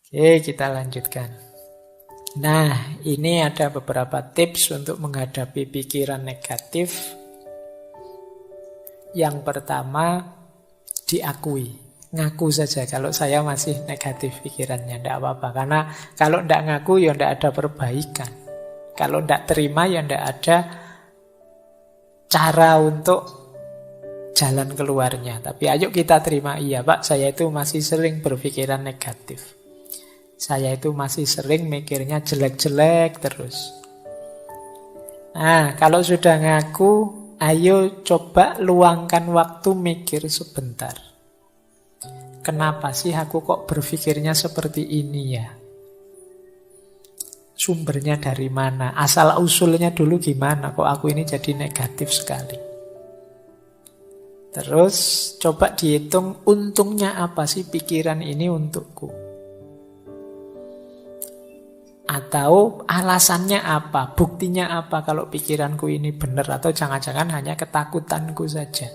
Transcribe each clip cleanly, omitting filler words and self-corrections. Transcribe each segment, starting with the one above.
Oke, kita lanjutkan. Nah, ini ada beberapa tips untuk menghadapi pikiran negatif. Yang pertama, diakui. Ngaku saja kalau saya masih negatif pikirannya, tidak apa-apa. Karena kalau tidak ngaku ya tidak ada perbaikan. Kalau tidak terima ya tidak ada cara untuk jalan keluarnya. Tapi ayo kita terima, iya Pak, saya itu masih sering berpikiran negatif. Saya itu masih sering mikirnya jelek-jelek terus. Nah, kalau sudah ngaku, ayo coba luangkan waktu mikir sebentar. Kenapa sih aku kok berpikirnya seperti ini ya? Sumbernya dari mana? Asal-usulnya dulu gimana kok aku ini jadi negatif sekali? Terus coba dihitung untungnya apa sih pikiran ini untukku? Atau alasannya apa? Buktinya apa kalau pikiranku ini benar? Atau jangan-jangan hanya ketakutanku saja?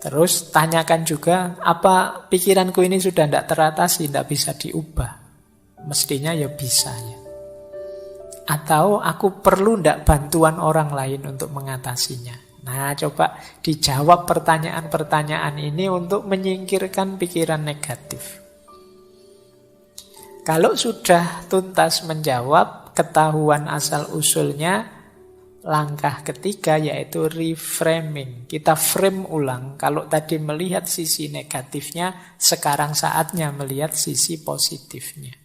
Terus tanyakan juga, apa pikiranku ini sudah tidak teratasi, tidak bisa diubah? Mestinya ya bisa ya. Atau aku perlu tidak bantuan orang lain untuk mengatasinya? Nah, coba dijawab pertanyaan-pertanyaan ini untuk menyingkirkan pikiran negatif. Kalau sudah tuntas menjawab, ketahuan asal-usulnya, langkah ketiga yaitu reframing. Kita frame ulang. Kalau tadi melihat sisi negatifnya, sekarang saatnya melihat sisi positifnya.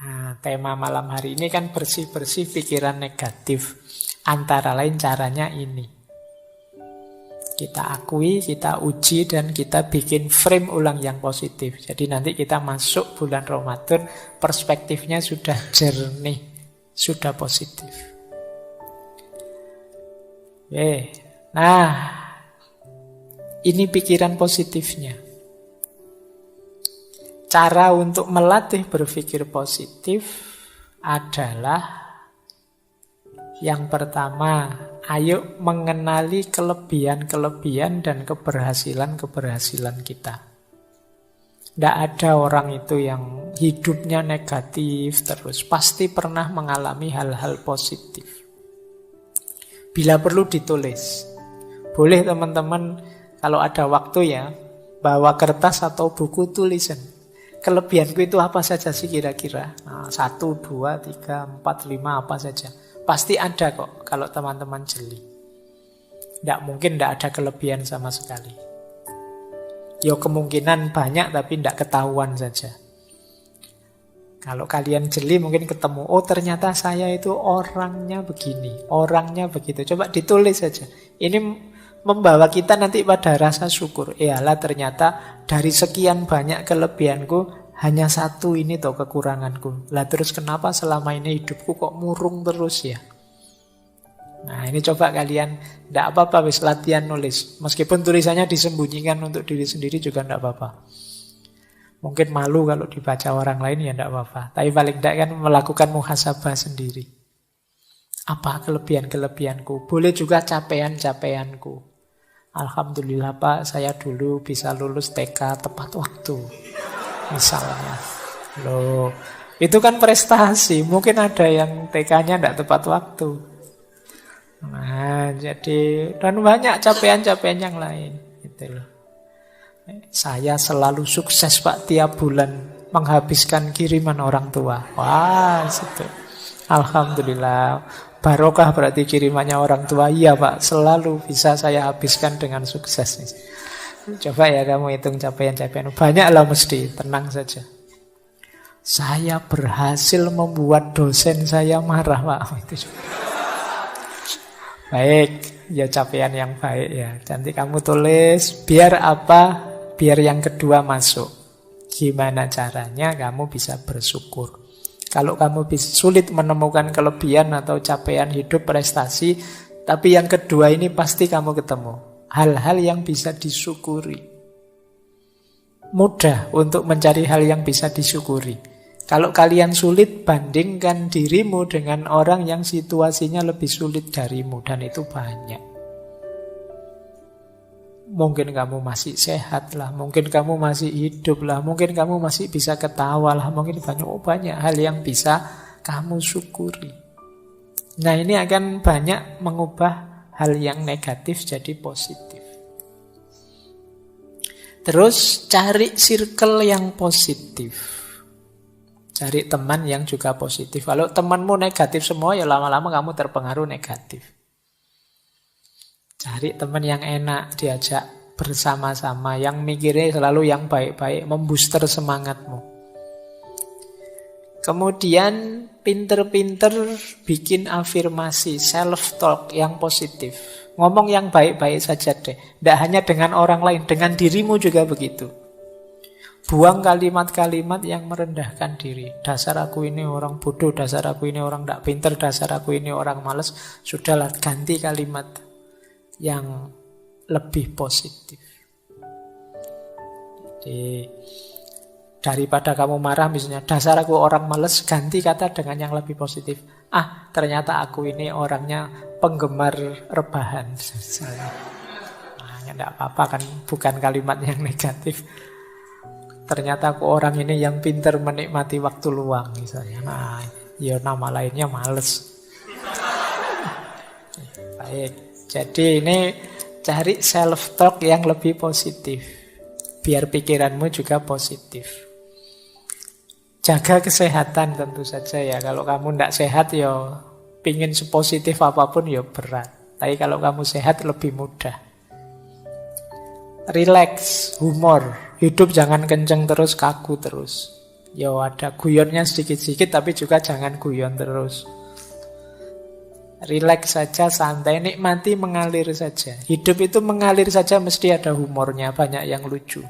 Nah, tema malam hari ini kan bersih-bersih pikiran negatif. Antara lain caranya ini. Kita akui, kita uji, dan kita bikin frame ulang yang positif. Jadi nanti kita masuk bulan Ramadan, perspektifnya sudah jernih, sudah positif. Oke. Nah, ini pikiran positifnya. Cara untuk melatih berpikir positif adalah yang pertama, ayo mengenali kelebihan-kelebihan dan keberhasilan-keberhasilan kita. Tidak ada orang itu yang hidupnya negatif terus. Pasti pernah mengalami hal-hal positif. Bila perlu ditulis. Boleh teman-teman kalau ada waktu ya, bawa kertas atau buku tulisan. Kelebihanku itu apa saja sih kira-kira? Nah, 1, 2, 3, 4, 5 apa saja. Pasti ada kok kalau teman-teman jeli. Tidak mungkin tidak ada kelebihan sama sekali. Ya kemungkinan banyak tapi tidak ketahuan saja. Kalau kalian jeli mungkin ketemu, oh ternyata saya itu orangnya begini, orangnya begitu. Coba ditulis saja. Ini membawa kita nanti pada rasa syukur. Iyalah ternyata dari sekian banyak kelebihanku, hanya satu ini toh kekuranganku. Lah terus kenapa selama ini hidupku kok murung terus ya? Nah ini coba kalian, tidak apa-apa wis latihan nulis. Meskipun tulisannya disembunyikan untuk diri sendiri juga tidak apa-apa. Mungkin malu kalau dibaca orang lain ya tidak apa-apa. Tapi paling tidak kan melakukan muhasabah sendiri. Apa kelebihan-kelebihanku? Boleh juga capaian-capaianku. Alhamdulillah Pak, saya dulu bisa lulus TK tepat waktu. Misalnya, loh, itu kan prestasi. Mungkin ada yang TK-nya tidak tepat waktu. Nah, jadi dan banyak capaian-capaian yang lain. Gitu loh. Saya selalu sukses Pak tiap bulan menghabiskan kiriman orang tua. Wah, situ. Alhamdulillah. Barokah berarti kirimannya orang tua. Iya Pak, selalu bisa saya habiskan dengan sukses. Coba ya kamu hitung capaian-capaian. Banyaklah mesti, tenang saja. Saya berhasil membuat dosen saya marah, Pak. Itu juga. Baik, ya capaian yang baik ya. Nanti kamu tulis, biar apa? Biar yang kedua masuk. Gimana caranya kamu bisa bersyukur. Kalau kamu sulit menemukan kelebihan atau capaian hidup, prestasi, tapi yang kedua ini pasti kamu ketemu. Hal-hal yang bisa disyukuri. Mudah untuk mencari hal yang bisa disyukuri. Kalau kalian sulit, bandingkan dirimu dengan orang yang situasinya lebih sulit darimu. Dan itu banyak. mungkin kamu masih sehat lah, mungkin kamu masih hidup lah, mungkin kamu masih bisa ketawa lah, mungkin banyak hal yang bisa kamu syukuri. Nah, ini akan banyak mengubah hal yang negatif jadi positif. Terus cari circle yang positif. Cari teman yang juga positif. Kalau temanmu negatif semua, ya lama-lama kamu terpengaruh negatif. Cari teman yang enak, diajak bersama-sama, yang mikirnya selalu yang baik-baik, membooster semangatmu. Kemudian pinter-pinter bikin afirmasi, self-talk yang positif. Ngomong yang baik-baik saja deh. Tidak hanya dengan orang lain, dengan dirimu juga begitu. Buang kalimat-kalimat yang merendahkan diri. Dasar aku ini orang bodoh, dasar aku ini orang tidak pinter, dasar aku ini orang malas. Sudahlah, ganti kalimat yang lebih positif. Jadi daripada kamu marah misalnya, dasar aku orang males, ganti kata dengan yang lebih positif. Ternyata aku ini orangnya penggemar rebahan. Nah, tidak apa-apa kan, bukan kalimat yang negatif. Ternyata aku orang ini yang pintar menikmati waktu luang misalnya. Nah, ya nama lainnya males. Baik. Jadi ini cari self-talk yang lebih positif. Biar pikiranmu juga positif. Jaga kesehatan tentu saja ya. Kalau kamu tidak sehat ya pingin sepositif apapun ya berat. Tapi kalau kamu sehat lebih mudah. Relax, humor. Hidup jangan kenceng terus, kaku terus. Ya ada guyonnya sedikit-sedikit tapi juga jangan guyon terus. Relax saja, santai, nikmati, mengalir saja. Hidup itu mengalir saja, mesti ada humornya, banyak yang lucu.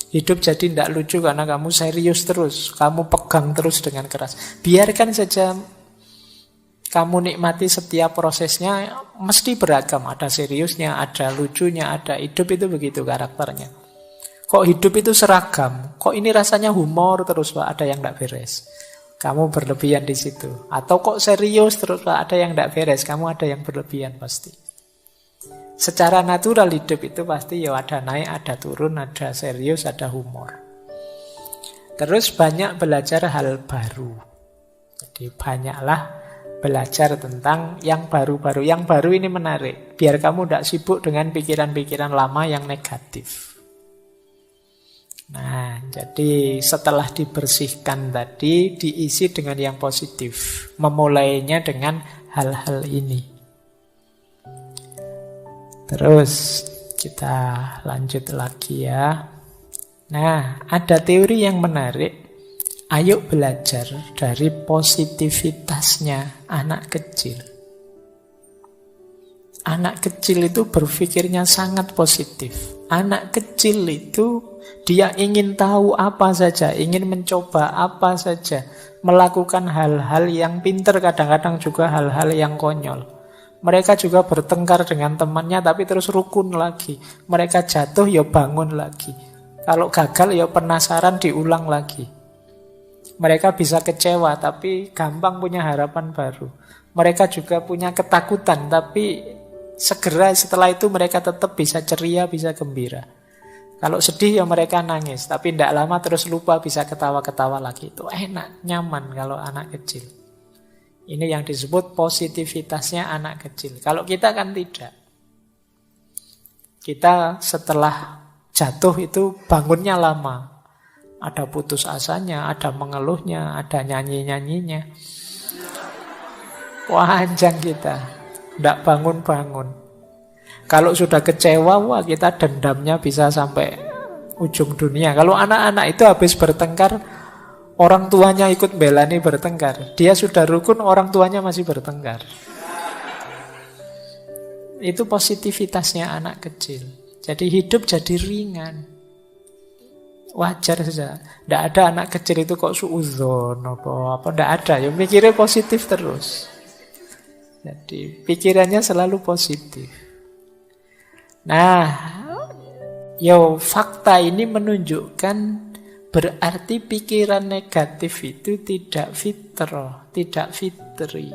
Hidup jadi tidak lucu karena kamu serius terus, kamu pegang terus dengan keras. Biarkan saja kamu nikmati setiap prosesnya, mesti beragam. Ada seriusnya, ada lucunya, ada hidup itu begitu karakternya. Kok hidup itu seragam? Kok ini rasanya humor terus, Pak? Ada yang tidak beres. Kamu berlebihan di situ. Atau kok serius terus, Pak? Ada yang tidak beres. Kamu ada yang berlebihan pasti. Secara natural hidup itu pasti ya ada naik, ada turun, ada serius, ada humor. Terus banyak belajar hal baru. Jadi banyaklah belajar tentang yang baru-baru. Yang baru ini menarik. Biar kamu tidak sibuk dengan pikiran-pikiran lama yang negatif. Nah, jadi setelah dibersihkan tadi, diisi dengan yang positif. Memulainya dengan hal-hal ini. Terus kita lanjut lagi ya. Nah, ada teori yang menarik. Ayo belajar dari positivitasnya anak kecil. Anak kecil itu berpikirnya sangat positif. Anak kecil itu dia ingin tahu apa saja, ingin mencoba apa saja, melakukan hal-hal yang pintar, kadang-kadang juga hal-hal yang konyol. Mereka juga bertengkar dengan temannya tapi terus rukun lagi. Mereka jatuh ya bangun lagi. Kalau gagal ya penasaran diulang lagi. Mereka bisa kecewa tapi gampang punya harapan baru. Mereka juga punya ketakutan tapi segera setelah itu mereka tetap bisa ceria, bisa gembira. Kalau sedih ya mereka nangis, tapi tidak lama terus lupa, bisa ketawa-ketawa lagi. Itu enak, nyaman kalau anak kecil. Ini yang disebut positivitasnya anak kecil. Kalau kita kan tidak. Kita setelah jatuh itu bangunnya lama. Ada putus asanya, ada mengeluhnya, ada nyanyi-nyanyinya. Panjang kita. Tidak bangun-bangun. Kalau sudah kecewa, wah kita dendamnya bisa sampai ujung dunia. Kalau anak-anak itu habis bertengkar, orang tuanya ikut belani bertengkar. Dia sudah rukun, orang tuanya masih bertengkar. Itu positivitasnya anak kecil. Jadi hidup jadi ringan. Wajar saja. Tidak ada anak kecil itu kok suudzon apa tidak ada. Ya mikirnya positif terus. Jadi pikirannya selalu positif. Nah, fakta ini menunjukkan berarti pikiran negatif itu tidak fitrah, tidak fitri.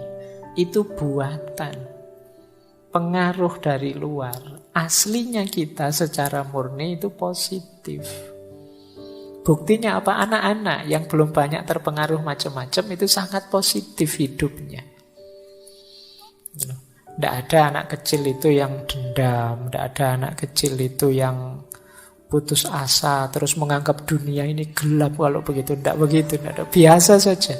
Itu buatan. Pengaruh dari luar. aslinya kita secara murni itu positif. Buktinya apa? Anak-anak yang belum banyak terpengaruh macam-macam itu sangat positif hidupnya. Tidak ada anak kecil itu yang dendam, tidak ada anak kecil itu yang putus asa, terus menganggap dunia ini gelap kalau begitu. Tidak begitu, tidak ada. Biasa saja.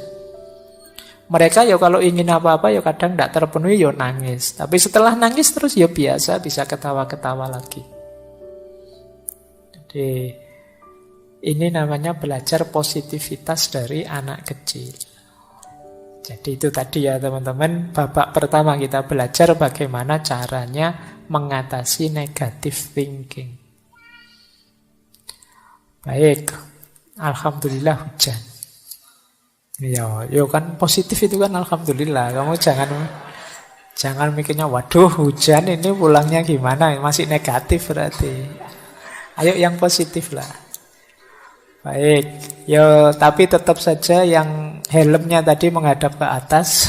Mereka ya kalau ingin apa-apa ya kadang tidak terpenuhi ya nangis. Tapi setelah nangis terus ya biasa, bisa ketawa-ketawa lagi. Jadi ini namanya belajar positivitas dari anak kecil. Jadi itu tadi ya teman-teman, babak pertama kita belajar bagaimana caranya mengatasi negative thinking. Baik, alhamdulillah hujan. Ya kan positif itu kan alhamdulillah. Kamu jangan mikirnya waduh hujan ini pulangnya gimana, masih negatif berarti. Ayo yang positif lah. Baik, ya tapi tetap saja yang helmnya tadi menghadap ke atas.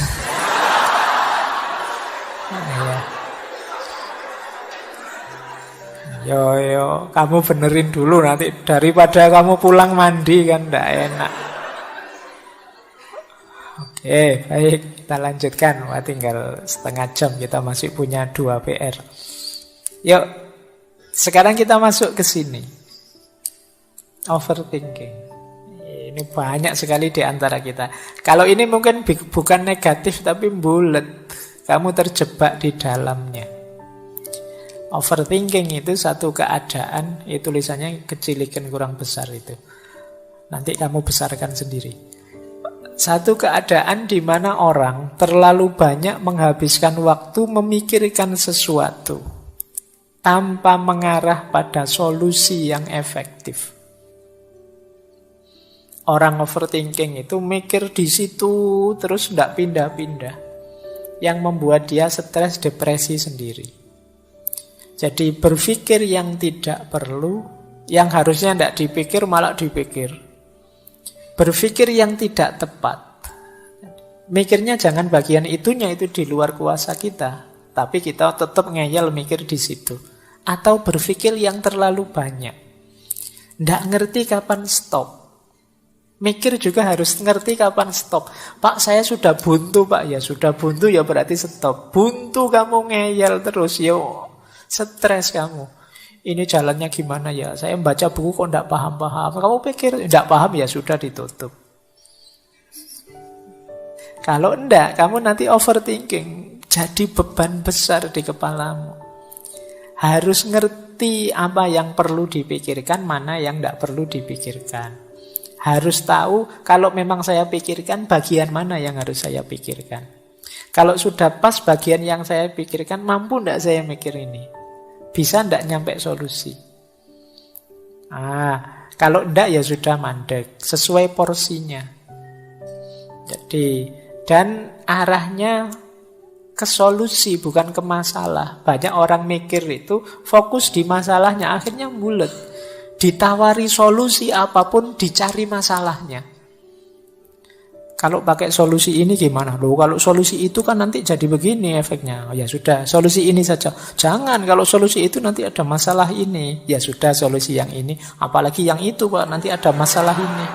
Yo, kamu benerin dulu nanti daripada kamu pulang mandi kan tidak enak. Oke, baik kita lanjutkan. Wah, tinggal setengah jam kita masih punya 2 PR. Yuk, sekarang kita masuk ke sini. Overthinking. Ini banyak sekali di antara kita. Kalau ini mungkin bukan negatif tapi bulat. Kamu terjebak di dalamnya. Overthinking itu satu keadaan, itu tulisannya kecilikan kurang besar itu. Nanti kamu besarkan sendiri. Satu keadaan di mana orang terlalu banyak menghabiskan waktu memikirkan sesuatu tanpa mengarah pada solusi yang efektif. Orang overthinking itu mikir di situ terus tidak pindah-pindah. Yang membuat dia stres, depresi sendiri. Jadi berpikir yang tidak perlu, yang harusnya tidak dipikir malah dipikir. Berpikir yang tidak tepat. Mikirnya jangan bagian itunya, itu di luar kuasa kita. Tapi kita tetap ngeyel mikir di situ. Atau berpikir yang terlalu banyak. Tidak ngerti kapan stop. Mikir juga harus ngerti kapan stop. Pak, saya sudah buntu, Pak. Ya sudah buntu, ya berarti stop. Buntu kamu ngeyel terus, yo stres kamu. Ini jalannya gimana ya? Saya membaca buku kok tidak paham-paham. Kamu pikir tidak paham, ya sudah ditutup. Kalau enggak, kamu nanti overthinking. Jadi beban besar di kepalamu. Harus ngerti apa yang perlu dipikirkan, mana yang tidak perlu dipikirkan. Harus tahu kalau memang saya pikirkan bagian mana yang harus saya pikirkan. Kalau sudah pas bagian yang saya pikirkan, mampu tidak saya mikir ini? Bisa tidak nyampe solusi? Kalau tidak ya sudah mandek. Sesuai porsinya. Jadi, dan arahnya ke solusi bukan ke masalah. Banyak orang mikir itu fokus di masalahnya, akhirnya bulet. Ditawari solusi apapun, dicari masalahnya. Kalau pakai solusi ini gimana? Loh, kalau solusi itu kan nanti jadi begini efeknya. Ya sudah, solusi ini saja. Jangan, kalau solusi itu nanti ada masalah ini. Ya sudah, solusi yang ini. Apalagi yang itu, Pak, nanti ada masalah ini.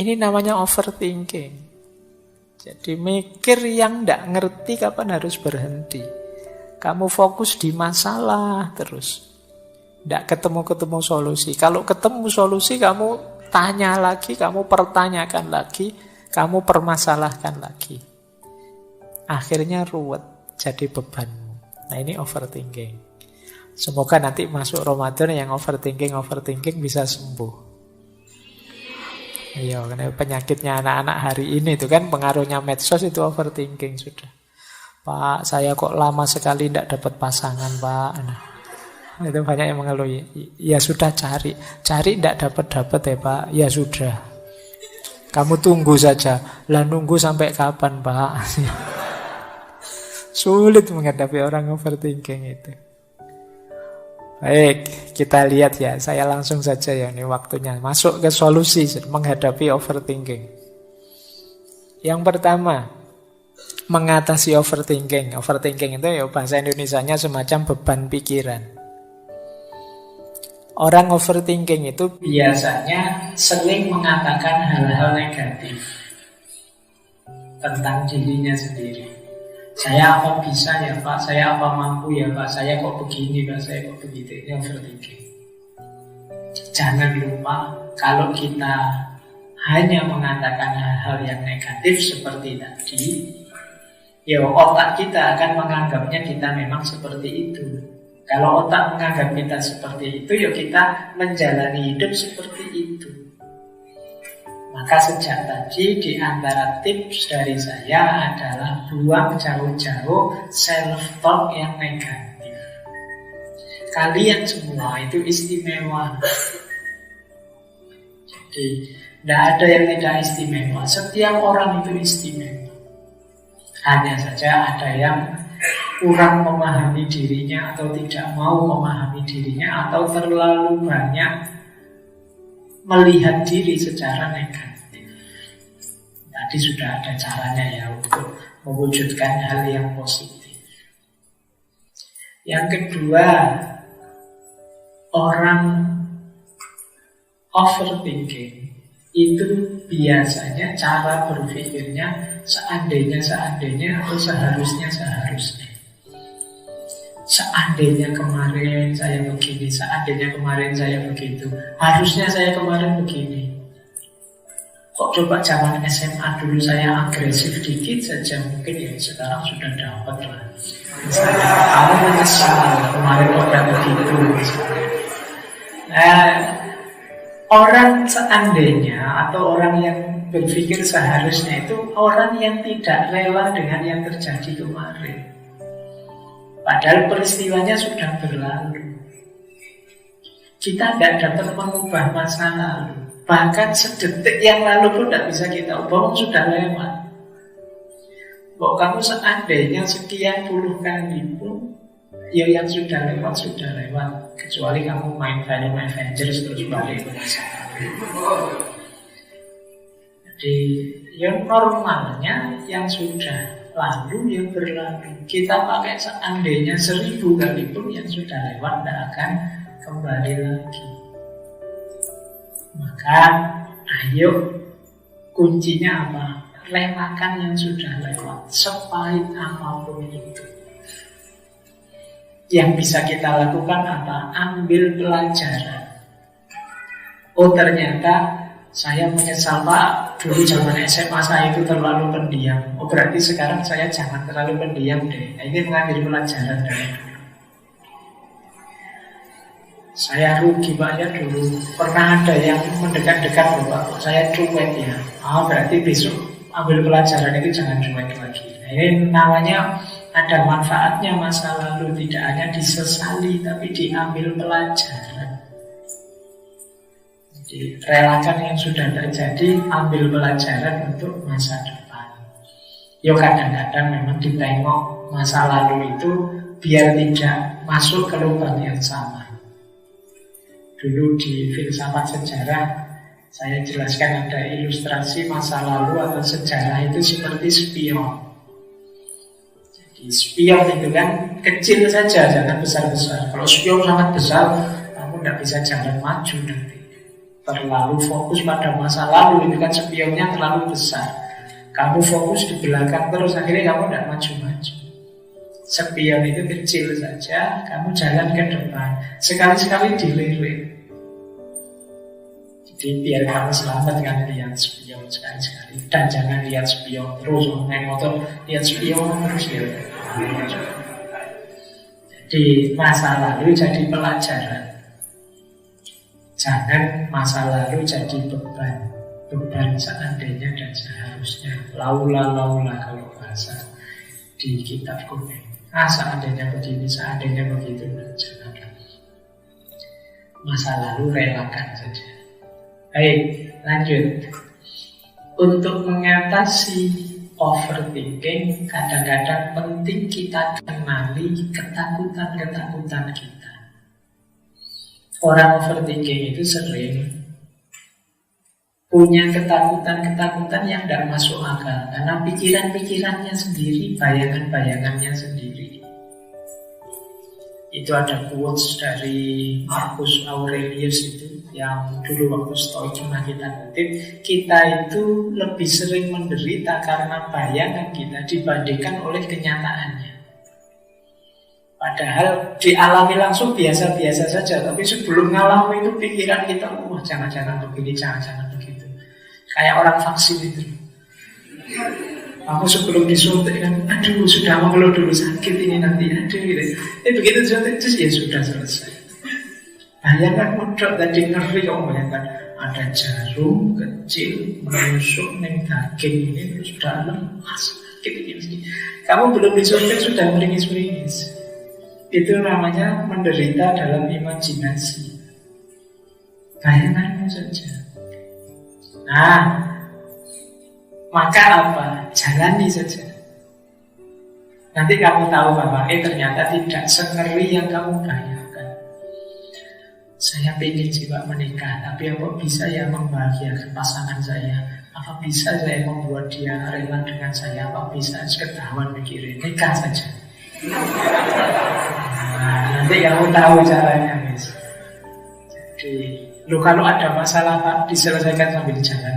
Ini namanya overthinking. Jadi mikir yang tidak ngerti kapan harus berhenti. Kamu fokus di masalah terus. Tidak ketemu-ketemu solusi. Kalau ketemu solusi, kamu tanya lagi, kamu pertanyakan lagi, kamu permasalahkan lagi. Akhirnya ruwet, jadi bebanmu. Nah, ini overthinking. Semoga nanti masuk Ramadan yang overthinking bisa sembuh. Iya, karena penyakitnya anak-anak hari ini itu kan pengaruhnya medsos itu overthinking sudah. Pak, saya kok lama sekali tidak dapat pasangan, Pak. Nah, itu banyak yang mengeluh. Ya sudah cari tidak dapat ya Pak. Ya sudah, kamu tunggu saja. Lah nunggu sampai kapan Pak? Sulit menghadapi orang overthinking itu. Baik, kita lihat ya. Saya langsung saja ya, ini waktunya masuk ke solusi menghadapi overthinking. Yang pertama, mengatasi overthinking. Overthinking itu ya bahasa Indonesianya semacam beban pikiran. Orang overthinking itu biasanya sering mengatakan hal-hal negatif tentang dirinya sendiri. Saya apa bisa ya Pak, saya apa mampu ya Pak, saya kok begini Pak, saya kok begitu. Ini overthinking. Jangan lupa kalau kita hanya mengatakan hal-hal yang negatif seperti tadi, ya otak kita akan menganggapnya kita memang seperti itu. Kalau otak menganggap kita seperti itu, ya kita menjalani hidup seperti itu. Maka sejak tadi di antara tips dari saya adalah buang jauh-jauh self-talk yang negatif. Kalian semua itu istimewa. Jadi tidak ada yang tidak istimewa. Setiap orang itu istimewa. Hanya saja ada yang kurang memahami dirinya atau tidak mau memahami dirinya atau terlalu banyak melihat diri secara negatif. Tadi sudah ada caranya ya untuk mewujudkan hal yang positif. Yang kedua, orang overthinking itu biasanya cara berpikirnya seandainya atau seharusnya. Seandainya kemarin saya begini, seandainya kemarin saya begitu, harusnya saya kemarin begini. Kok coba zaman SMA dulu saya agresif dikit saja, mungkin ya sekarang sudah dapat lah. Misalnya, kamu menyesal kemarin udah begitu. Orang seandainya atau orang yang berpikir seharusnya itu orang yang tidak rela dengan yang terjadi kemarin. Padahal peristiwanya sudah berlalu. Kita tidak dapat mengubah masa lalu. Bahkan sedetik yang lalu pun tidak bisa kita ubah, sudah lewat. Kok kamu seandainya sekian puluh kali pun, ya yang sudah lewat. Kecuali kamu main film Avengers terus balik ke masa lalu. Jadi yang normalnya yang sudah lalu yang berlalu. Kita pakai seandainya 1000 kali pun yang sudah lewat tidak akan kembali lagi. Maka ayo kuncinya apa? Relakan yang sudah lewat, sepahit apapun itu. Yang bisa kita lakukan apa? Ambil pelajaran. Oh ternyata saya menyesal Pak, dulu zaman SMA saya itu terlalu pendiam. Oh berarti sekarang saya jangan terlalu pendiam deh. Nah, ini mengambil pelajaran dari dulu. Saya rugi Pak ya dulu. Pernah ada yang mendekat-dekat loh Pak, saya cuek ya. Berarti besok ambil pelajaran itu jangan cuek lagi. Nah, ini namanya ada manfaatnya masa lalu. Tidak hanya disesali, tapi diambil pelajaran. Relakan yang sudah terjadi, ambil pelajaran untuk masa depan. Yo kadang-kadang memang ditengok masa lalu itu biar tidak masuk ke lubang yang sama. Dulu di filsafat sejarah saya jelaskan ada ilustrasi masa lalu atau sejarah itu seperti spion. Jadi spion itu kan kecil saja, jangan besar-besar. Kalau spion sangat besar, kamu tidak bisa jalan maju nanti. Terlalu fokus pada masa lalu, itu kan spionnya terlalu besar. Kamu fokus di belakang terus, akhirnya kamu tidak maju-maju. Spion itu kecil saja, kamu jalan ke depan. Sekali-sekali dilirik. Jadi biar kamu selamat kan lihat spion sekali-sekali. Dan jangan lihat spion terus, naik motor lihat spion terus ya. Jadi masa lalu jadi pelajaran. Jangan masa lalu jadi beban. Beban seandainya dan seharusnya. Laula kalau bahasa di kitab kuning. Seandainya begini, seandainya begitu. Jangan. Masa lalu relakan saja. Baik, lanjut. Untuk mengatasi overthinking, kadang-kadang penting kita kenali ketakutan-ketakutan kita. Orang overthinking itu sering punya ketakutan-ketakutan yang tidak masuk akal. Karena pikiran-pikirannya sendiri, bayangan-bayangannya sendiri. Itu ada quotes dari Marcus Aurelius itu, yang dulu waktu Stoik pernah kita kutip. Kita itu lebih sering menderita karena bayangan kita dibandingkan oleh kenyataannya. Padahal dialami langsung biasa-biasa saja, tapi sebelum ngalami itu pikiran kita, wah jangan-jangan begini, jangan-jangan begitu. Kayak orang vaksin itu. Aku sebelum disuntik kan, aduh sudah mengeluh dulu sakit ini nanti, aduh gitu. Begitu disuntik terus ya sudah selesai. Bayangkan modal tadi ngeri kamu bayangkan, ada jarum kecil menusuk neng daging ini terus dalam sakit ini. Kamu belum disuntik sudah meringis-meringis. Itu namanya menderita dalam imajinasi. Bayanganmu saja. Nah, maka apa? Jalani saja. Nanti kamu tahu bahwa ternyata tidak sengeri yang kamu bayangkan. Saya pengen sih Pak menikah, tapi apa bisa ya membahagiakan pasangan saya? Apa bisa saya membuat dia rela dengan saya? Apa bisa ketahuan mikirin nikah saja? Nah, nanti kamu tahu caranya, guys. Jadi, kalau ada masalah Pak, diselesaikan sambil jalan.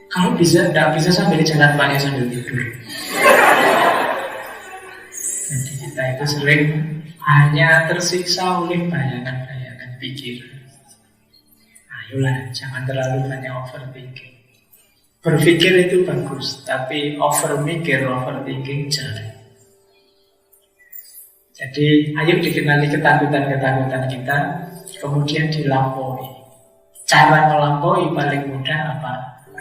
Kalau bisa, tidak bisa sambil jalan Pak, ya sambil tidur. Jadi kita itu sering hanya tersiksa oleh bayangan-bayangan pikiran. Ayolah, jangan terlalu banyak overthinking. Berpikir itu bagus, tapi overthinking jangan. Jadi, ayo dikenali ketakutan-ketakutan kita, kemudian dilampaui. Cara melampaui paling mudah apa?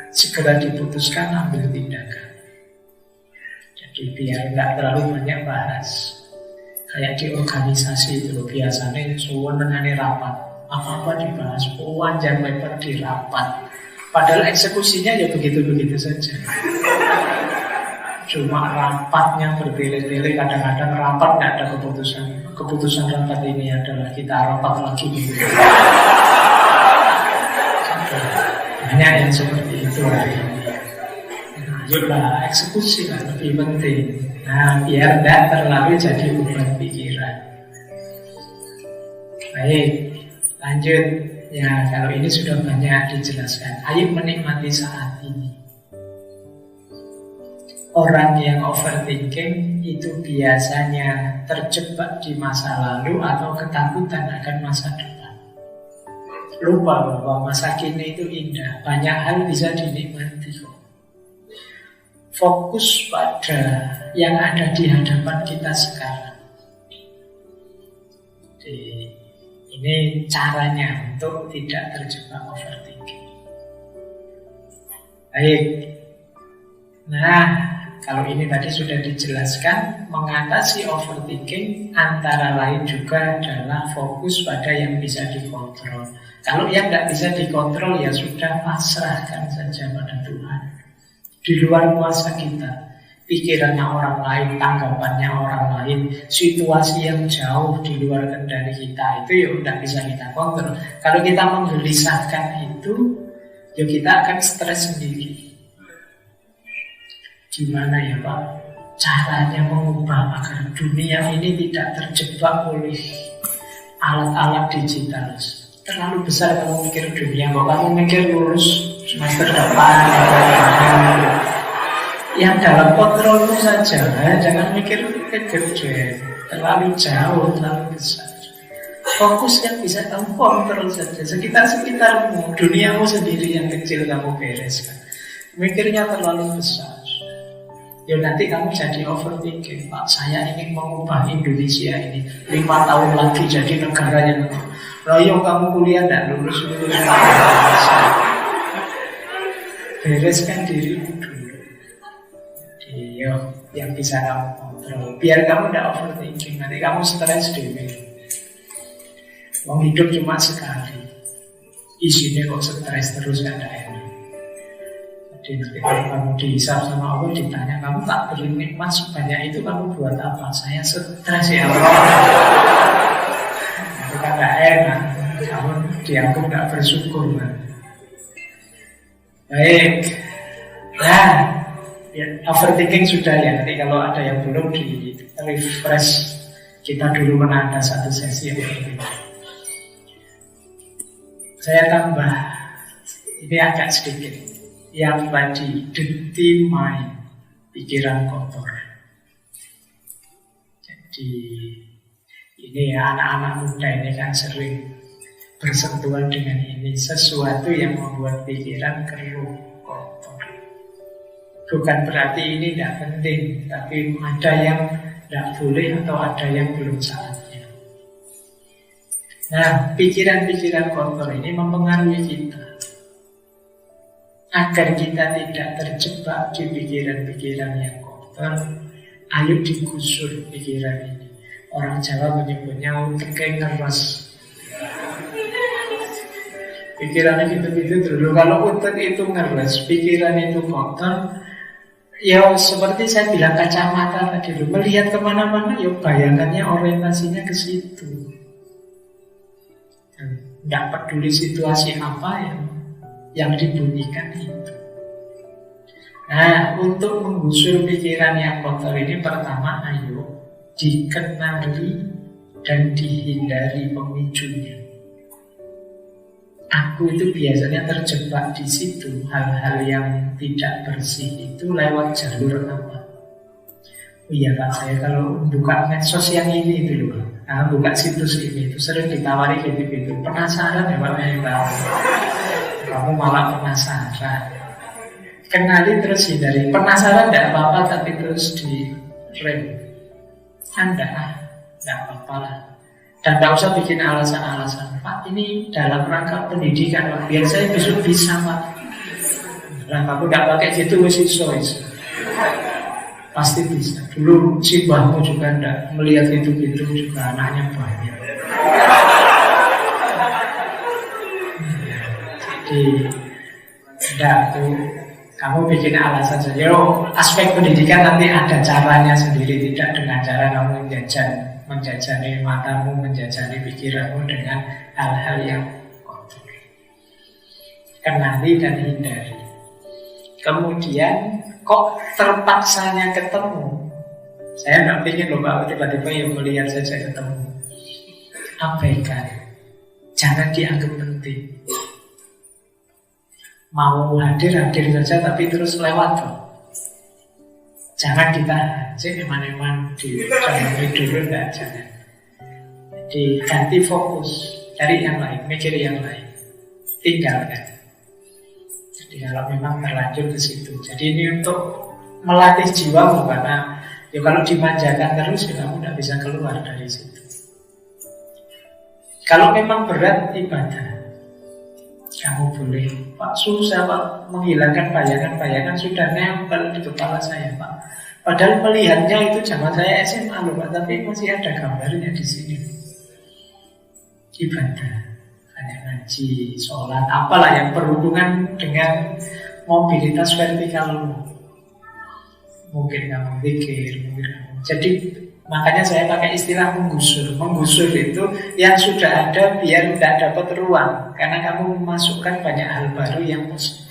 Segera diputuskan, ambil tindakan. Jadi biar nggak terlalu banyak bahas. Kayak di organisasi itu biasanya sewenang-wenang rapat, apa-apa dibahas, panjang lebar di rapat. Padahal eksekusinya ya begitu-begitu saja. Cuma rapatnya bertele-tele, kadang-kadang rapat nggak ada keputusan. Keputusan rapat ini adalah kita rapat lagi gitu. Banyak yang seperti itu. Ayolah, eksekusi lah lebih penting. Nah, biar tidak terlalu jadi beban pikiran. Baik, lanjut. Ya, kalau ini sudah banyak dijelaskan. Ayo menikmati saat ini. Orang yang overthinking itu biasanya terjebak di masa lalu atau ketakutan akan masa depan. Lupa bahwa masa kini itu indah, banyak hal bisa dinikmati kok. Fokus pada yang ada di hadapan kita sekarang. Jadi, ini caranya untuk tidak terjebak overthinking. Baik. Nah, kalau ini tadi sudah dijelaskan, mengatasi overthinking antara lain juga adalah fokus pada yang bisa dikontrol. Kalau yang tidak bisa dikontrol ya sudah, pasrahkan saja pada Tuhan. Di luar kuasa kita, pikirannya orang lain, tanggapannya orang lain, situasi yang jauh di luar kendali kita, itu ya tidak bisa kita kontrol. Kalau kita menggelisahkan itu, ya kita akan stres sendiri. Gimana ya Pak caranya mengubah agar dunia ini tidak terjebak oleh alat-alat digital? Terlalu besar kamu mikir dunia, kok kamu mikir lulus semester depan. Yang dalam kontrolmu saja, jangan mikir gede, terlalu jauh, terlalu besar. Fokus yang bisa kamu kontrol saja, sekitar-sekitarmu, duniamu sendiri yang kecil kamu bereskan. Mikirnya terlalu besar, ya nanti kamu jadi overthinking. Pak, saya ingin mengubah Indonesia ini 5 tahun lagi jadi negara yang royong. Kamu kuliah tidak lulus. Bereskan dirimu dulu. Jadi yang bisa kamu kontrol, biar kamu tidak overthinking. Nanti kamu stres dulu. Mau hidup cuma sekali, isinya kok stres terus gak ada enak. Jadi nanti kalau kamu dihisap sama Allah, ditanya, kamu tak beri nikmat sebanyak itu, kamu buat apa? Saya stres ya Allah. Itu kan gak enak. Kamu dianggap gak bersyukur kan? Baik. Nah, ya, overthinking sudah ya. Nanti kalau ada yang belum di refresh, kita dulu pernah ada satu sesi overthinking. Saya tambah, ini agak sedikit. Yang tadi, dirty mind, pikiran kotor. Jadi, ini ya anak-anak muda ini kan sering bersentuhan dengan ini. Sesuatu yang membuat pikiran keruh, kotor. Bukan berarti ini tidak penting, tapi ada yang tidak boleh atau ada yang belum saatnya. Nah, pikiran-pikiran kotor ini mempengaruhi kita. Agar kita tidak terjebak di pikiran-pikiran yang kotor, ayo digusur pikiran ini. Orang Jawa menyebutnya utek ngeres. Pikirannya gitu-gitu dulu. Kalau utek itu ngeres, pikiran itu kotor, ya seperti saya bilang kacamata tadi dulu, melihat kemana-mana, ya bayangannya orientasinya ke situ. Tidak peduli situasi apa yang dibunyikan itu. Nah, untuk menggusur pikiran yang kotor ini, pertama ayo dikenali dan dihindari pemicunya. Aku itu biasanya terjebak di situ. Hal-hal yang tidak bersih itu lewat jalur apa? Oh iya Pak, saya kalau buka medsos yang ini itu loh, buka situs ini itu sering ditawari gitu-gitu. Penasaran ya Pak, kamu malah penasaran. Kenali terus hindari. Penasaran tidak apa-apa, tapi terus di rem. Tidak apa-apa lah. Dan tidak usah bikin alasan-alasan. Pak, ini dalam rangka pendidikan Pak, biar saya besok bisa Pak. Nah, kamu tidak pakai gitu masih pasti bisa. Dulu si mbahmu juga tidak melihat gitu-gitu, juga anaknya banyak. Jadi tidak tuh, kamu bikin alasan saja. Aspek pendidikan nanti ada caranya sendiri, tidak dengan cara kamu menjajani matamu, menjajani pikiranmu dengan hal-hal yang kotor. Kenali dan hindari. Kemudian kok terpaksanya ketemu? Saya tidak ingin loh Pak, tiba-tiba yang melihat saja ketemu. Abaikan. Jangan dianggap penting. Mau hadir saja, tapi terus lewat loh. Jangan ditahan, eman-eman di jangan dulu, enggak, jangan. Diganti fokus, cari yang lain, mikir yang lain, tinggalkan. Jadi kalau memang terlanjur ke situ, jadi ini untuk melatih jiwamu, karena ya kalau dimanjakan terus, ya kamu tidak bisa keluar dari situ. Kalau memang berat ibadah, kamu boleh, Pak susah Pak menghilangkan bayangan-bayangan, sudah nempel di kepala saya Pak. Padahal melihatnya itu zaman saya SMA loh Pak, tapi masih ada gambarnya di sini. Ibadah, hanya ngaji, sholat, apalah yang berhubungan dengan mobilitas vertikalmu. Mungkin kamu pikir, mungkin kamu. Jadi makanya saya pakai istilah menggusur. Menggusur itu yang sudah ada biar tidak dapat ruang, karena kamu memasukkan banyak hal baru yang positif.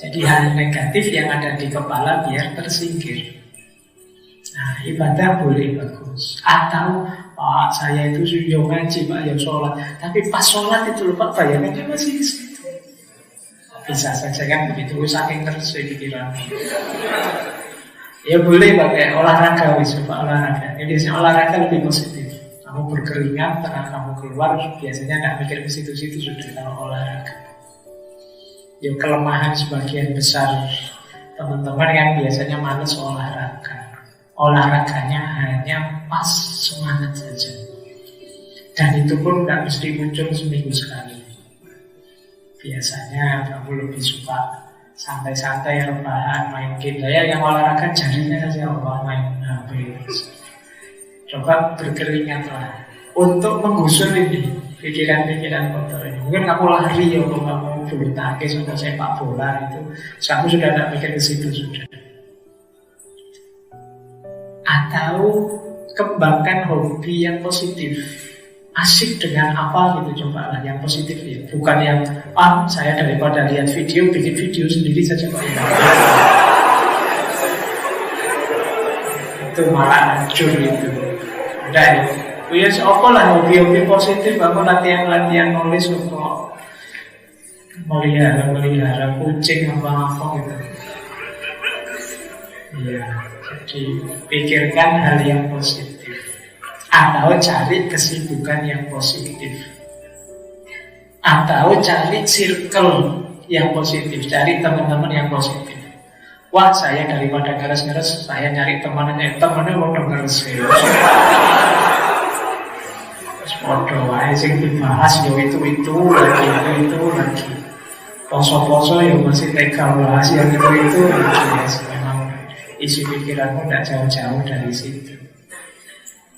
Jadi hal negatif yang ada di kepala biar tersingkir. Nah, ibadah boleh bagus. Atau Pak, saya itu sudah ngaji Pak, ya sholat, tapi pas sholat itu lupa bayangannya masih di situ. Bisa saja kan begitu, saking terus pikiran. Ya boleh pakai olahraga, olahraga. Ini olahraga lebih positif. Kamu berkeringat, karena kamu keluar, biasanya nggak mikir ke situ-situ sudah kalau olahraga. Ya kelemahan sebagian besar teman-teman kan biasanya malas olahraga. Olahraganya hanya pas semangat saja. Dan itu pun nggak mesti muncul seminggu sekali. Biasanya kamu lebih suka santai-santai, rebahan, main game. Saya yang olahraga jarinya saja, Allah main HP. Coba berkeringatlah untuk menggusur ini pikiran-pikiran kotor ini. Mungkin kamu lari ya, kalau kamu bulu tangkis atau sepak bola itu, kamu sudah tidak mikir ke situ sudah. Atau kembangkan hobi yang positif. asik dengan apa gitu, coba lah yang positif ya. Bukan yang, saya daripada lihat video, bikin video sendiri saja Pak. Itu malah hancur itu. Udah ya apa lah, hobi-hobi positif, aku latihan nulis untuk melihara kucing apa gitu. Iya, jadi pikirkan hal yang positif atau cari kesibukan yang positif atau cari circle yang positif, cari teman-teman yang positif. Wah, saya daripada ngeres-ngeres, saya nyari temannya udah ngeres ya. Podo wae sing dibahas yo itu lagi. Poso-poso yo masih tega bahas yang itu lagi. Memang isi pikiranmu tidak jauh-jauh dari situ.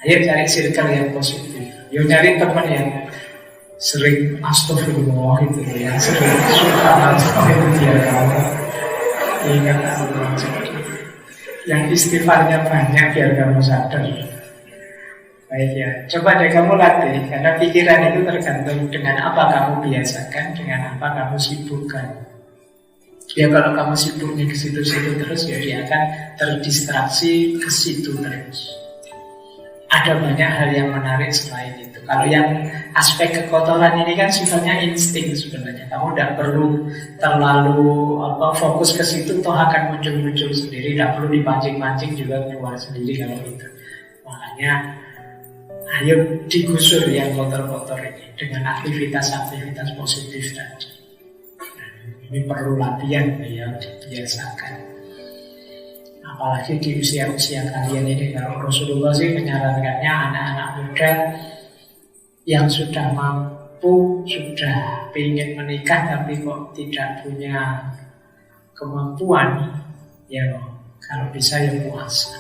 Ayo cari circle yang positif. Yo cari teman yang sering astagfirullah itu ya, sering subhanallah itu dia kamu. Ingat Allah, yang istighfarnya banyak biar kamu sadar. Baik ya, coba deh kamu latih, karena pikiran itu tergantung dengan apa kamu biasakan, dengan apa kamu sibukkan. Ya kalau kamu sibuknya ke situ-situ terus, ya dia akan terdistraksi ke situ terus. Ada banyak hal yang menarik selain itu. Kalau yang aspek kekotoran ini kan sifatnya insting sebenarnya. Kamu tidak perlu terlalu fokus ke situ, toh akan muncul-muncul sendiri. Tidak perlu dipancing-pancing juga keluar sendiri kalau itu. Makanya ayo digusur yang kotor-kotor ini dengan aktivitas-aktivitas positif tadi. Ini perlu latihan ya, biasakan. Apalagi di usia-usia kalian ini, kalau Rasulullah sih menyarankannya anak-anak muda yang sudah mampu, sudah ingin menikah tapi kok tidak punya kemampuan, ya kalau bisa ya puasa.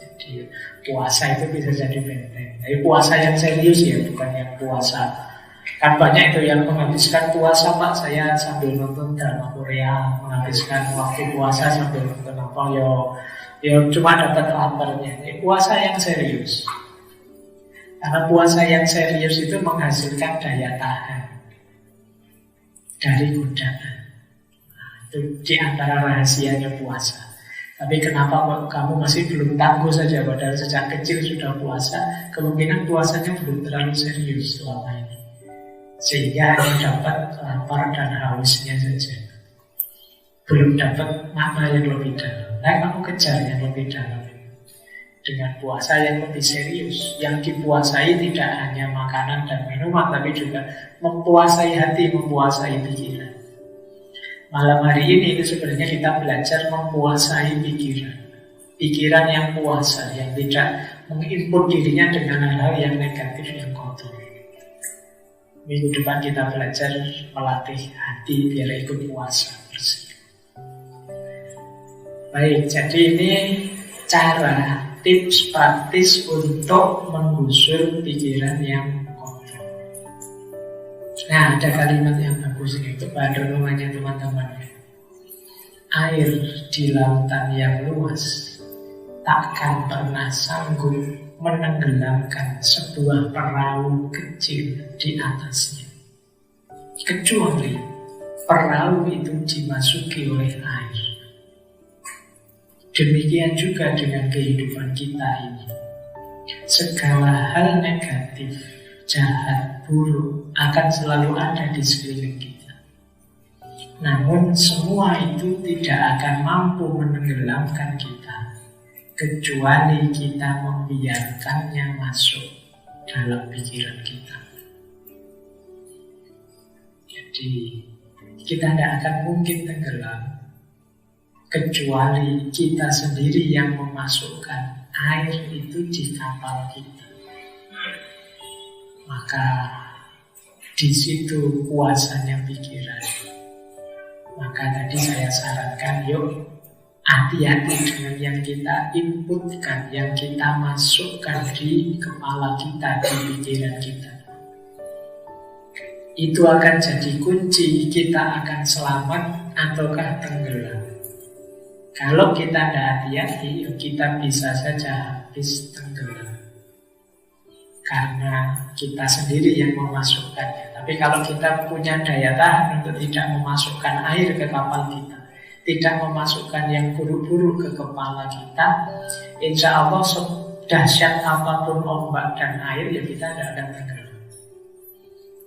Jadi puasa itu bisa jadi benteng. Tapi puasa yang serius ya, bukan yang puasa. Kan banyak itu yang menghabiskan puasa, Pak, saya sambil nonton drama Korea, menghabiskan waktu puasa sambil nonton apa, yo cuma dapat laparnya. Puasa yang serius. Karena puasa yang serius itu menghasilkan daya tahan dari godaan. Nah, itu di antara rahasianya puasa. Tapi kenapa kamu masih belum tangguh saja, padahal sejak kecil sudah puasa? Kemungkinan puasanya belum terlalu serius selama ini, sehingga hanya dapat lapar dan hausnya saja, belum dapat makna yang lebih dalam. Nah, kamu kejar yang lebih dalam dengan puasa yang lebih serius. Yang dipuasai tidak hanya makanan dan minuman, tapi juga mempuasai hati, mempuasai pikiran. Malam hari ini itu sebenarnya kita belajar mempuasai pikiran. Pikiran yang puasa, yang tidak menginput dirinya dengan hal-hal yang negatif, yang kotor. Minggu depan kita belajar melatih hati biar ikut puasa bersih. Baik, jadi ini cara, tips praktis untuk menggusur pikiran yang kotor. Nah, ada kalimat yang bagus ini untuk renungannya teman-teman. Air di lautan yang luas takkan pernah sanggup menenggelamkan sebuah perahu kecil di atasnya, kecuali perahu itu dimasuki oleh air. Demikian juga dengan kehidupan kita ini. Segala hal negatif, jahat, buruk akan selalu ada di sekeliling kita. Namun semua itu tidak akan mampu menenggelamkan kita, kecuali kita membiarkannya masuk dalam pikiran kita. Jadi kita tidak akan mungkin tenggelam kecuali kita sendiri yang memasukkan air itu di kapal kita. Maka di situ kuasanya pikiran. Maka tadi saya sarankan, yuk hati-hati dengan yang kita inputkan, yang kita masukkan di kepala kita, di pikiran kita. Itu akan jadi kunci kita akan selamat ataukah tenggelam. Kalau kita tidak hati-hati, kita bisa saja habis tenggelam. karena kita sendiri yang memasukkannya. Tapi kalau kita punya daya tahan untuk tidak memasukkan air ke kapal kita, tidak memasukkan yang buruk-buruk ke kepala kita, insya Allah dahsyat apapun ombak dan air, ya kita tidak akan tenggelam.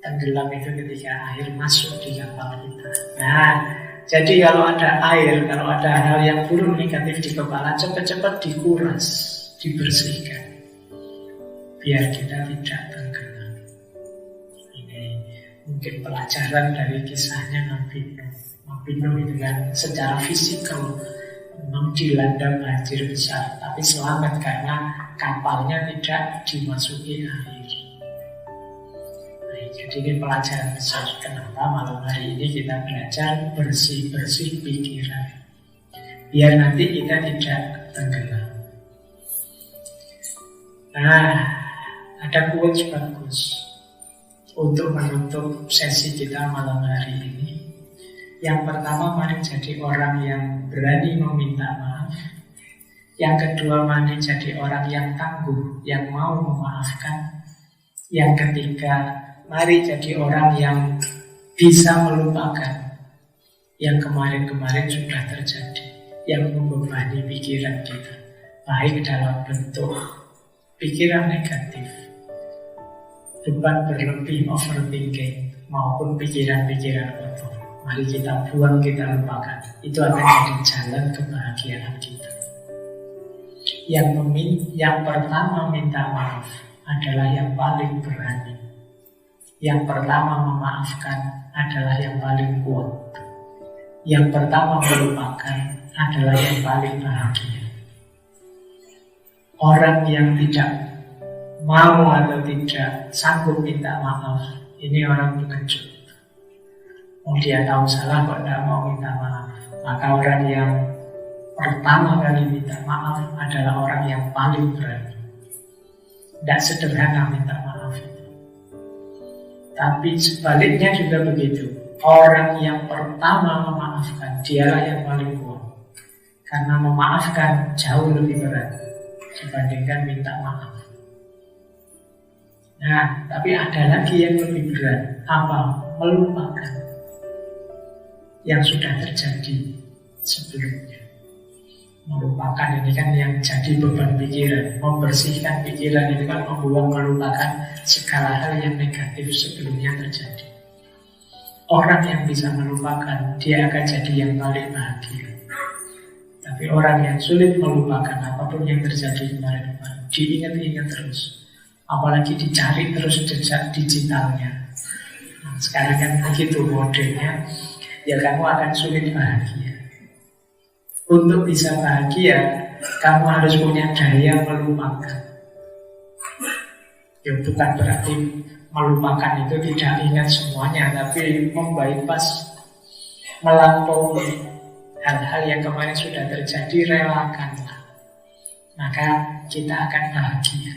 Tenggelam itu ketika air masuk di kapal kita. Nah, jadi kalau ada air, kalau ada hal yang buruk negatif di kepala, cepat-cepat dikuras, dibersihkan, biar kita tidak tenggelam. Ini mungkin pelajaran dari kisahnya Nabi Nuh. Nabi Nuh itu kan secara fisikal memang dilanda banjir besar, tapi selamat karena kapalnya tidak dimasuki air. Nah, jadi ini pelajaran besar. Kenapa malam hari ini kita belajar bersih-bersih pikiran, biar nanti kita tidak tenggelam. Nah, ada quotes bagus untuk menutup sesi kita malam hari ini. Yang pertama, mari jadi orang yang berani meminta maaf. Yang kedua, mari jadi orang yang tangguh, yang mau memaafkan. Yang ketiga, mari jadi orang yang bisa melupakan yang kemarin-kemarin sudah terjadi, yang membebani pikiran kita, baik dalam bentuk pikiran negatif, beban berlebih overthinking, maupun pikiran-pikiran kotor. Mari kita buang, kita lupakan. Itu akan jadi jalan kebahagiaan kita. Yang pertama minta maaf adalah yang paling berani. Yang pertama memaafkan adalah yang paling kuat. Yang pertama melupakan adalah yang paling bahagia. Orang yang tidak mau atau tidak sanggup minta maaf, ini orang pengecut. Dia tahu salah kok tidak mau minta maaf. Maka orang yang pertama kali minta maaf adalah orang yang paling berani. Tidak sederhana minta maaf itu. Tapi sebaliknya juga begitu. Orang yang pertama memaafkan, dialah yang paling kuat. Karena memaafkan jauh lebih berat dibandingkan minta maaf. Nah, tapi ada lagi yang lebih berat. Apa? Melupakan yang sudah terjadi sebelumnya. Melupakan ini kan yang jadi beban pikiran. Membersihkan pikiran itu kan membuang, melupakan segala hal yang negatif sebelumnya terjadi. Orang yang bisa melupakan, dia akan jadi yang paling bahagia. Tapi orang yang sulit melupakan apapun yang terjadi kemarin-kemarin, diingat-ingat terus, apalagi dicari terus jejak digitalnya. Nah, sekarang kan begitu modelnya, ya kamu akan sulit bahagia. Untuk bisa bahagia, kamu harus punya daya melupakan. Ya bukan berarti melupakan itu tidak ingat semuanya, tapi membypass, melampaui hal-hal yang kemarin sudah terjadi, relakanlah. Maka kita akan bahagia.